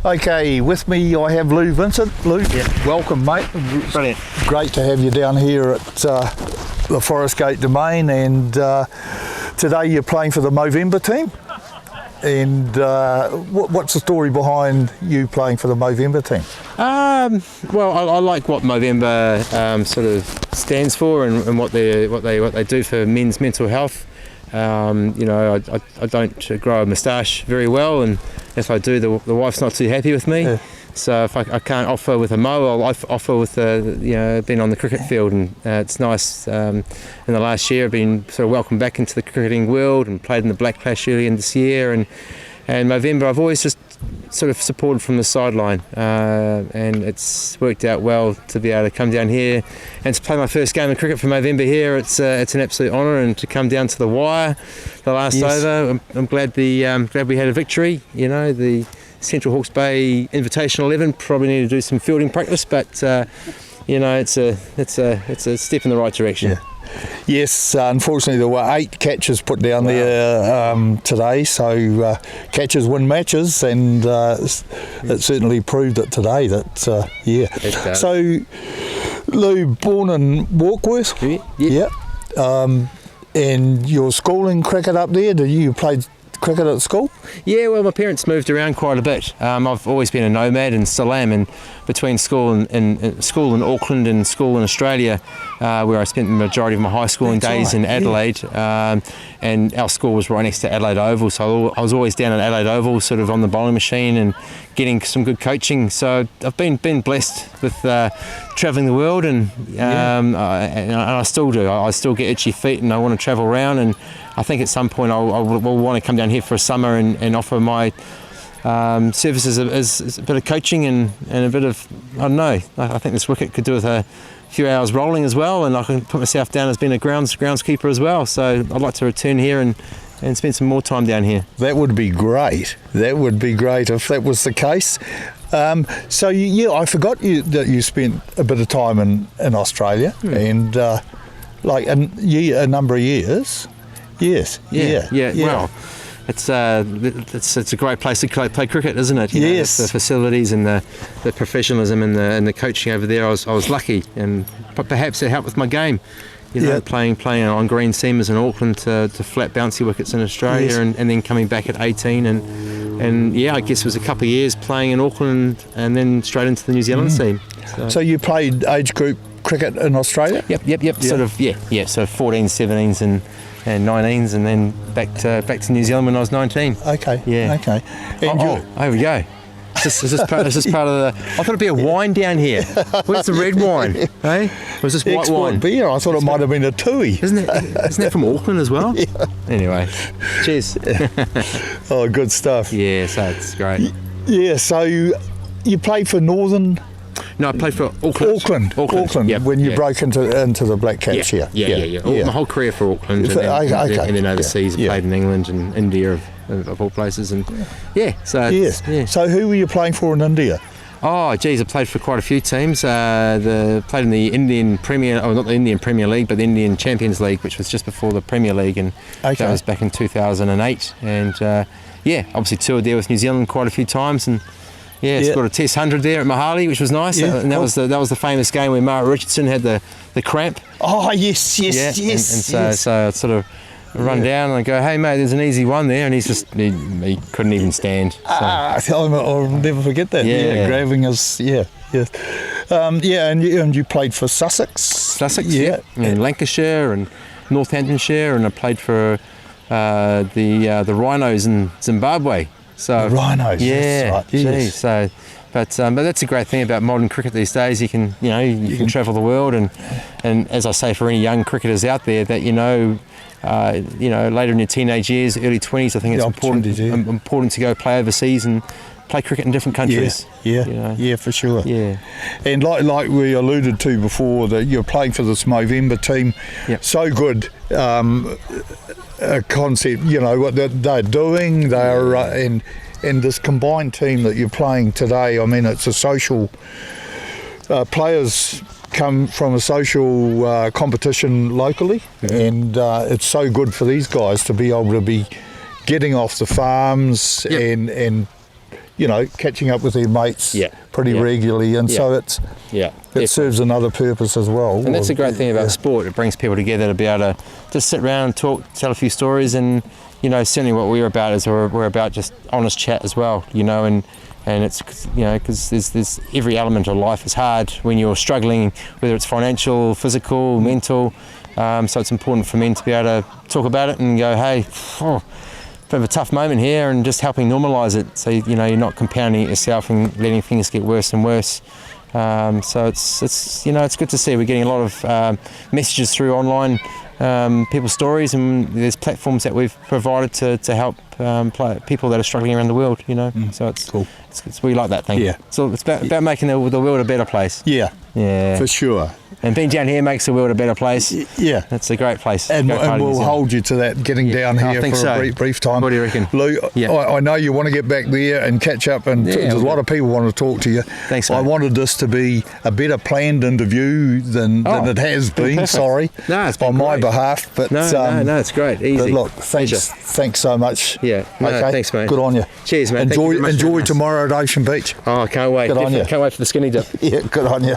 Okay, with me I have Lou Vincent. Lou, welcome mate. Brilliant. Great to have you down here at the Forest Gate Domain, and today you're playing for the Movember team. And what's the story behind you playing for the Movember team? Well, I like what Movember sort of stands for, and what they do for men's mental health. You know, I don't grow a moustache very well, and if I do, the wife's not too happy with me. Yeah. So if I can't offer with a mow, I'll offer with being on the cricket field, and it's nice. In the last year, I've been sort of welcomed back into the cricketing world and played in the Black Clash early in this year, and Movember I've always just sort of supported from the sideline, and it's worked out well to be able to come down here and to play my first game of cricket for Movember here. It's an absolute honour, and to come down to the wire, the last over. I'm glad we had a victory. You know, the Central Hawke's Bay Invitational 11 probably need to do some fielding practice, but you know, it's a step in the right direction. Yeah. Yes, unfortunately there were 8 catches put down there today, so catches win matches, and it certainly proved it today that So Lou, born in Warkworth? Yeah. And your schooling cricket up there, did you play cricket at school? Yeah, well, my parents moved around quite a bit. I've always been a nomad and still am, and between school and school in Auckland and school in Australia, where I spent the majority of my high schooling days in Adelaide, and our school was right next to Adelaide Oval, so I was always down at Adelaide Oval, sort of on the bowling machine and getting some good coaching. So I've been blessed with travelling the world, and I still do. I still get itchy feet, and I want to travel around, and I think at some point I'll want to come down here for a summer and offer my services as a bit of coaching and a bit of, I don't know, I think this wicket could do with a few hours rolling as well, and I can put myself down as being a groundskeeper as well. So I'd like to return here and spend some more time down here. That would be great. That would be great if that was the case. So I forgot that you spent a bit of time in Australia, and a number of years. Yes. Yeah. Well, it's a great place to play cricket, isn't it? You know, the facilities and the professionalism and the coaching over there. I was lucky, and perhaps it helped with my game. You know, playing on green seamers in Auckland to flat bouncy wickets in Australia, and then coming back at 18, and I guess it was a couple of years playing in Auckland and then straight into the New Zealand team. So you played age group cricket in Australia? Yep. Sort of, So 14s, 17s and 19s, and then back to New Zealand when I was 19. Okay. Yeah. Okay. And here we go. Is this part of the? I thought it'd be a wine down here. Where's the red wine? Hey, was this white wine? Beer. I thought it might have been a tui. Isn't that from Auckland as well? Yeah. Anyway, cheers. Oh, good stuff. Yeah, so it's great. Yeah. So you played for Northern. No, I played for Auckland. Auckland. When you broke into the Black Caps here. Yeah. My whole career for Auckland, and then overseas. I played in England and India, of all places, and So who were you playing for in India? Oh, geez, I played for quite a few teams. Played in the Indian Premier, not the Indian Premier League, but the Indian Champions League, which was just before the Premier League, and that was back in 2008. And obviously toured there with New Zealand quite a few times, and scored a Test 100 there at Mahali, which was nice. And that was the famous game where Mara Richardson had the cramp. Oh yes. And so I'd sort of run down and I go, hey mate, there's an easy one there, and he couldn't even stand. So. I'll never forget that. Grabbing us. And you played for Sussex. And Lancashire and Northamptonshire, and I played for the Rhinos in Zimbabwe. So the Rhinos, that's right. Geez, so, but that's a great thing about modern cricket these days. You can travel the world, and as I say, for any young cricketers out there, that later in your teenage years, early 20s, I think it's important to go play overseas and play cricket in different countries. Yeah, for sure. Yeah, and like we alluded to before, that you're playing for this Movember team. Yep. So good. A concept, what they're doing, they're and this combined team that you're playing today. I mean, it's a social. Players come from a social competition locally, and it's so good for these guys to be able to be getting off the farms and catching up with their mates pretty regularly, and so it serves another purpose as well. And that's the great thing about sport. It brings people together to be able to just sit around, talk, tell a few stories, and certainly what we're about is we're about just honest chat as well. And it's because there's every element of life is hard when you're struggling, whether it's financial, physical, mental. So it's important for men to be able to talk about it and go, hey, bit of a tough moment here, and just helping normalise it. So you're not compounding it yourself and letting things get worse and worse. So it's good to see. We're getting a lot of messages through online, people's stories, and there's platforms that we've provided to help people that are struggling around the world. So it's cool. We like that thing. Yeah. So it's about making the world a better place. Yeah. Yeah. For sure. And being down here makes the world a better place. Yeah. It's a great place. And we'll hold you to that, getting down here for a brief time. What do you reckon? Lou, I know you want to get back there and catch up, and there's a lot of people want to talk to you. Thanks, mate. I wanted this to be a better planned interview than it has been. Perfect. Sorry. No, it's been on my behalf. But no, it's great. Easy. But look, thanks so much. Yeah. No, okay. Thanks, mate. Good on you. Cheers, mate. Enjoy tomorrow at Ocean Beach. Oh, I can't wait. Good on you. Can't wait for the skinny dip. Yeah, good on you.